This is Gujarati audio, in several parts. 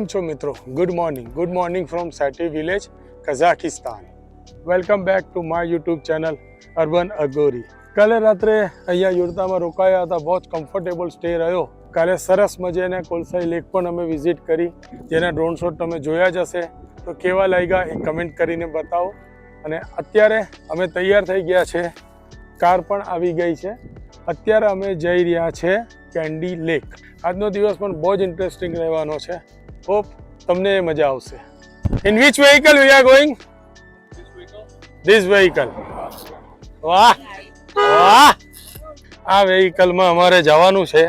કેમ છો મિત્રો? Good morning from Saty village, Kazakhstan. Welcome back to my YouTube channel urban Aghori. કાલે રાત્રે અહીંયા યુરતામાં રોકાયા હતા. બહુ જ કમ્ફર્ટેબલ સ્ટે રહ્યો. કાલે સરસ મજાને કોલસાઈ લેક પણ અમે વિઝિટ કરી, જેના ડ્રોન શોટ તમે જોયા જ હશે. તો કેવા લાગ્યા એ કમેન્ટ કરીને બતાવો. અને અત્યારે અમે તૈયાર થઈ ગયા છે, કાર પણ આવી ગઈ છે. અત્યારે અમે જઈ રહ્યા છે કેન્ડી લેક. આજનો દિવસ પણ બહુ જ ઇન્ટરેસ્ટિંગ રહેવાનો છે. હોપ તમને મજા આવશે. In which vehicle we are going? This vehicle. વાહ વાહ, આ વેહિકલમાં અમારે જવાનું છે.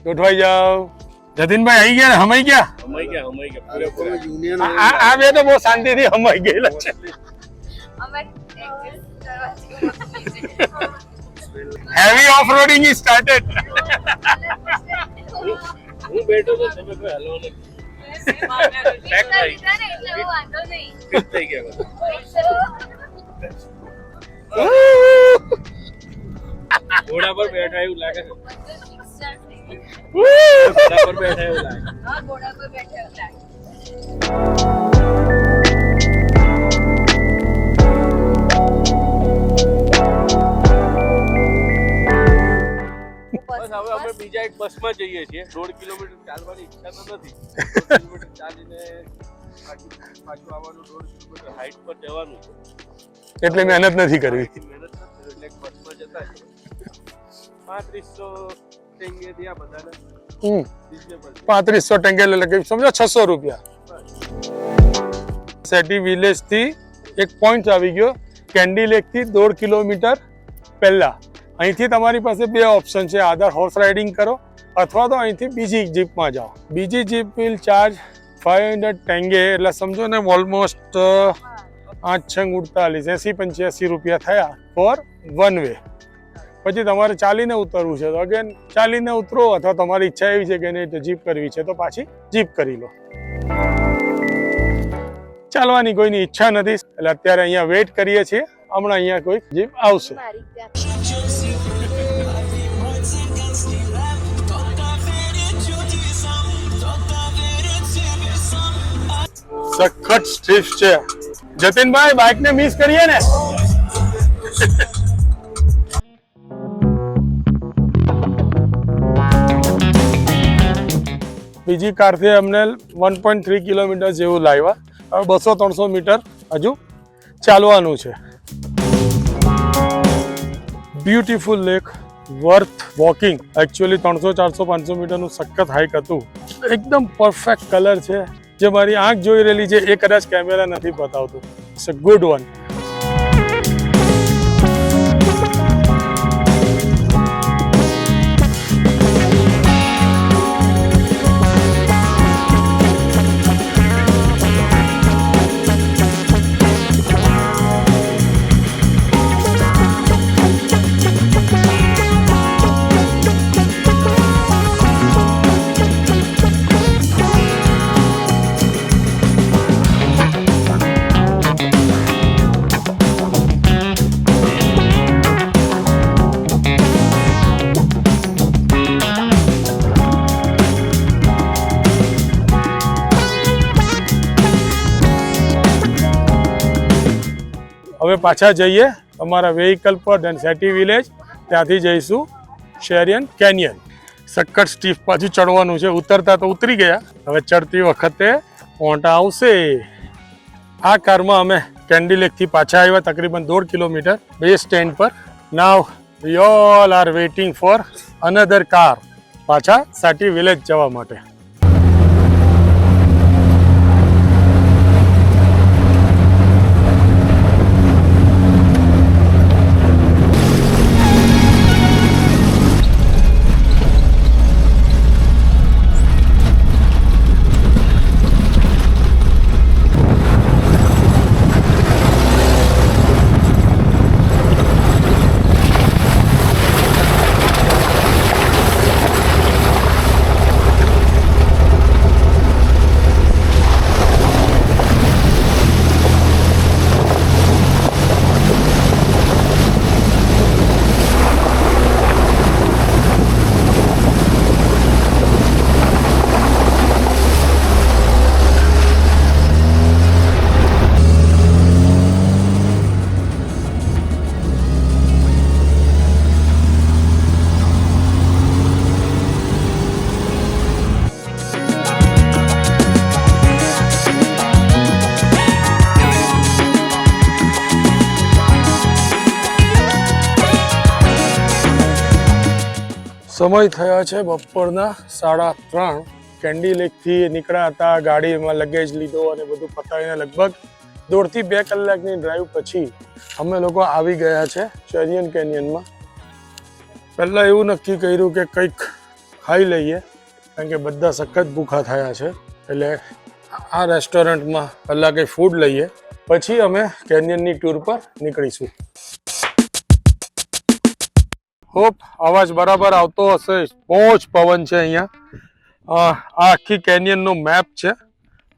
ગોઠવાઈ જાઓ. જતીનભાઈ આવી ગયા ને? હમાઈ ગયા? આ બે તો બહુ શાંતિથી હમાઈ ગયેલા છે. Heavy off-roading is started. હું બેઠો તો તમે કોઈ હલવો નથી. પેક થઈ ગયા ઘોડા પર બેઠા એવું લાગે છે. ઘોડા પર બેઠા એવું લાગે. હા, ઘોડા પર બેઠા એવું લાગે. બસ હવે અમે બીજા એક બસમાં જઈએ છીએ. 1.5 કિલોમીટર ચાલવાની ઈચ્છા તો નથી. 1.5 કિલોમીટર ચાલીને પાછું આવવાનું. 1.5 કિલોમીટર હાઈટ પર જવાનું છે, એટલે મહેનત નથી કરવી. મહેનત નથી, એટલે એક બસમાં જતા છે. 3500 ટેંગે દિયા બધાને. 3500 ટેંગે એટલે સમજો 600 રૂપિયા. સેટી વિલેજ થી એક પોઈન્ટ આવી ગયો, કેન્ડી લેક થી 1.5 કિલોમીટર પહેલા. અહીંથી તમારી પાસે બે ઓપ્શન છે, આધર હોર્સ રાઇડિંગ કરો અથવા તો અહીંથી બીજી જીપમાં જાઓ. બીજી જીપ વિલ ચાર્જ 500 ટેંગે, એટલે સમજો ને ઓલમોસ્ટ 8×48 80-85 રૂપિયા થયા ફોર વન વે. પછી તમારે ચાલીને ઉતરવું છે તો અગેન ચાલીને ઉતરો, અથવા તમારી ઈચ્છા એવી છે કે નહીં તો જીપ કરવી છે તો પાછી જીપ કરી લો. ચાલવાની કોઈની ઈચ્છા નથી એટલે અત્યારે અહીંયા વેઇટ કરીએ છીએ. હમણાં અહીંયા કોઈ જીપ આવશે. સખત સ્ટ્રીફ છે. જતીનભાઈ, બાઇક ને મિસ કરીએ ને? બીજી કારથી અમને 1.3 કિલોમીટર જેવું લાવ્યા. હવે 200-300 મીટર હજુ ચાલવાનું છે. Beautiful lake, worth walking. Actually 300-400-500 મીટરનું સખત હાઈક હતું. એકદમ પરફેક્ટ કલર છે. જે મારી આંખ જોઈ રહેલી છે એ કદાચ કેમેરા નથી બતાવતું. It's a good one. હવે પાછા જઈએ અમારા વેહિકલ પર, દેન સેટી વિલેજ. ત્યાંથી જઈશું શેરિયન કેનિયન. સખત સ્ટીફ પાછું ચડવાનું છે. ઉતરતા તો ઉતરી ગયા, હવે ચડતી વખતે ઓંટા આવશે. આ કારમાં અમે કેન્ડી લેકથી પાછા આવ્યા, તકરીબન 1.5 કિલોમીટર બે સ્ટેન્ડ પર. Now we all are waiting for another car પાછા સેટી વિલેજ જવા માટે. સમય થયા છે બપોરના 3:30. કેન્ડી લેકથી નીકળ્યા હતા, ગાડીમાં લગેજ લીધો અને બધું પતાવીને લગભગ 1.5 થી 2 કલાકની ડ્રાઈવ પછી અમે લોકો આવી ગયા છે ચેરિયન કેનિયનમાં. પહેલાં એવું નક્કી કર્યું કે કંઈક ખાઈ લઈએ, કારણ કે બધા સખત ભૂખા થયા છે. એટલે આ રેસ્ટોરન્ટમાં પહેલાં કંઈ ફૂડ લઈએ, પછી અમે કેનિયનની ટૂર પર નીકળીશું. હોપ અવાજ બરાબર આવતો હશે. બહુ જ પવન છે અહીંયા. આ આખી કેનિયનનો મેપ છે.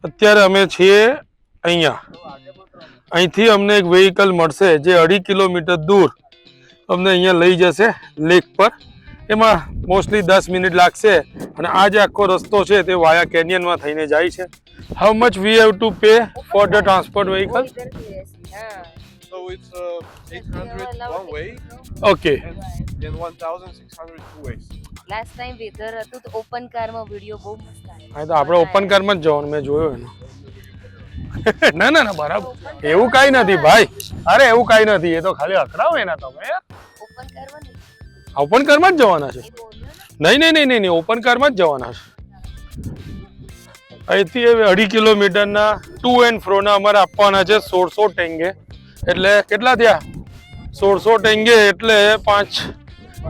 અત્યારે અમે છીએ અહીંયા. અહીંથી અમને એક વ્હીકલ મળશે જે 2.5 કિલોમીટર દૂર અમને અહીંયા લઈ જશે લેક પર. એમાં મોસ્ટલી 10 મિનિટ લાગશે અને આ જે આખો રસ્તો છે તે વાયા કેનિયનમાં થઈને જાય છે. How much we have to pay for the transport vehicle? So it's 800 one way okay. and 1600 two ways. Last time weather હતું તો ઓપન કારમાં વિડિયો બહુ મસ્ત આવ્યો. હા તો આપણે ઓપન કારમાં જ જવાનું, મેં જોયો એનો. ના ના ના બરાબર, એવું કાંઈ નથી ભાઈ. અરે એવું કાંઈ નથી, એ તો ખાલી અકડાવો એના તમે યાર. ઓપન કારમાં નહીં, ઓપન કારમાં જ જવાના છે? એ બોલ્યો ને. નહીં ઓપન કારમાં જ જવાના છે. અહીંથી 2.5 કિલોમીટરના ટુ એન્ડ ફ્રોના અમારે આપવાના છે 1600 ટેંગે. એટલે કેટલા થયા? 1600 ટેંગે એટલે 5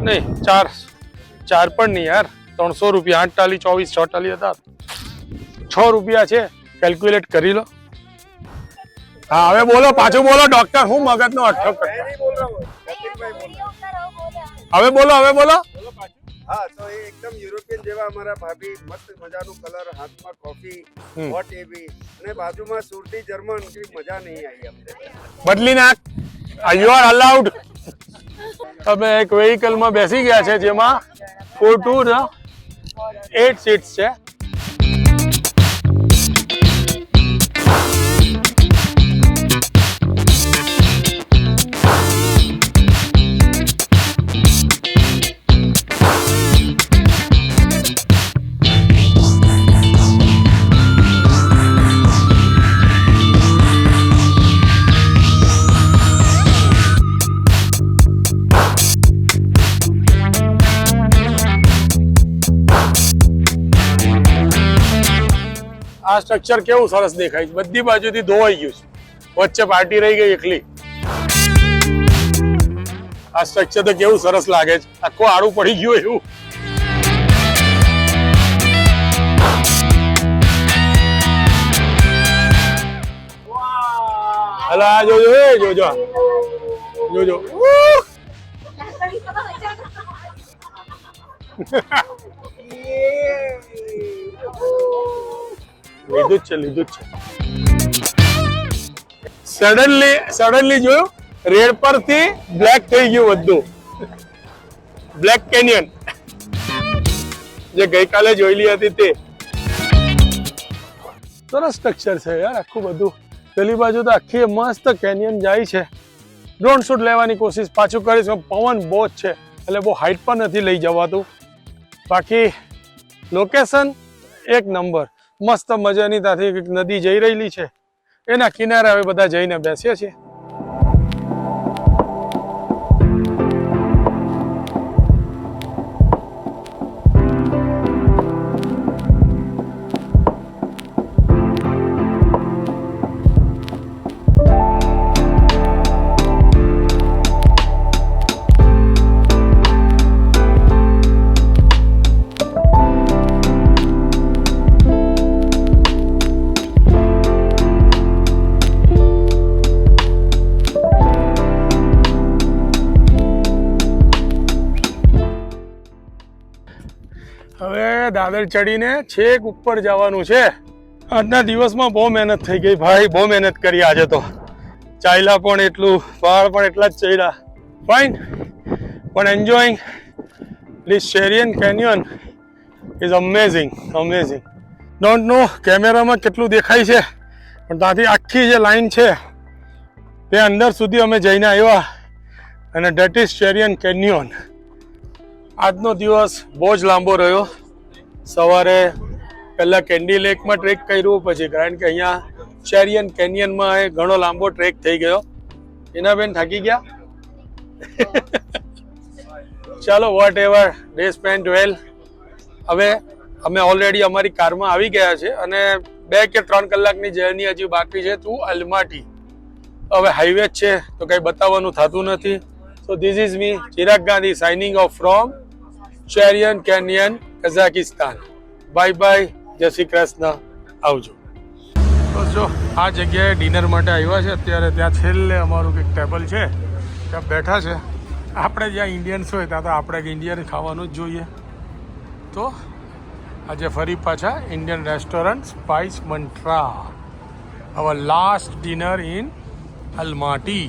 નહીં 4 પણ નહીં યાર, 300 રૂપિયા. 8 ટાલી 24, 6 ટાલી હતા, 6 રૂપિયા છે. કેલ્ક્યુલેટ કરી લો. હા હવે બોલો, પાછું બોલો ડોક્ટર. હું મગજનો અઠ્ઠો કરતા. હવે બોલો. હા, તો એ એકદમ યુરોપિયન જેવા અમારા ભાભી, મસ્ત મજાનું કલર, હાથમાં કોફી, હોટ એવી, અને બાજુમાં સુરતી જર્મન. કે મજા નહીં આવી અમને. બદલી નાખ. You are allowed. અમે એક વ્હીકલમાં બેસી ગયા છે જેમાં 4 to 8 સીટ્સ છે. આ સ્ટ્રક્ચર કેવું સરસ દેખાય છે. બધી બાજુથી ધોવાઈ ગયું છે, વચ્ચે પાર્ટી રહી ગઈ એકલી. આ સ્ટ્રક્ચર તો કેવું સરસ લાગે છે, આખું આડું પડી ગયું એવું. હલો આ જોજો. લીધું જ છે. સડનલી જોયું, રેડ પરથી બ્લેક થઈ ગયું બધું. બ્લેક કેનિયન જે ગઈકાલે જોયેલી હતી તે. સરસ સ્ટ્રક્ચર છે યાર આખું બધું. પેલી બાજુ તો આખી મસ્ત કેનિયન જાય છે. ડ્રોન શૂટ લેવાની કોશિશ પાછું કરીશ. પવન બહુ જ છે એટલે બહુ હાઈટ પર નથી લઈ જવાતું. બાકી લોકેશન એક નંબર. મસ્ત મજાની ત્યાંથી એક નદી જઈ રહેલી છે, એના કિનારે હવે બધા જઈને બેસીએ છીએ. હવે દાદર ચડીને છેક ઉપર જવાનું છે. આજના દિવસમાં બહુ મહેનત થઈ ગઈ ભાઈ, બહુ મહેનત કરી આજે તો. ચાલ્યા પણ એટલું, પહાડ પણ એટલા જ ચડ્યા. ફાઇન, પણ enjoying this Charyn canyon is amazing. Don't know કેમેરામાં કેટલું દેખાય છે, પણ ત્યાંથી આખી જે લાઈન છે તે અંદર સુધી અમે જઈને આવ્યા. અને ધેટ ઇઝ ચેરિયન કેનિયન. આજનો દિવસ બહુ જ લાંબો રહ્યો. સવારે પહેલાં કેન્ડી લેકમાં ટ્રેક કર્યું, પછી કારણ કે અહીંયા ચેરિયન કેનિયનમાં એ ઘણો લાંબો ટ્રેક થઈ ગયો. એના બેન થાકી ગયા. ચાલો વોટ એવર ડે સ્પેન્ડ વેલ. હવે અમે ઓલરેડી અમારી કારમાં આવી ગયા છે અને 2 કે 3 કલાકની જર્ની હજી બાકી છે ટુ અલ્માટી. હવે હાઈવે જ છે તો કંઈ બતાવવાનું થતું નથી. So this is me Chirag Gandhi signing off from Charyn canyon Kazakhstan. Bye bye, Jai Shri Krishna, આવજો. બસ જો આ જગ્યાએ ડિનર માટે આવ્યા છે અત્યારે. ત્યાં છેલ્લે અમારું કંઈક ટેબલ છે ત્યાં બેઠા છે. આપણે જ્યાં ઇન્ડિયન્સ હોય ત્યાં તો આપણે ઇન્ડિયન ખાવાનું જ જોઈએ. તો આજે ફરી પાછા Indian restaurant Spice Mantra. Our last dinner in અલ્માટી.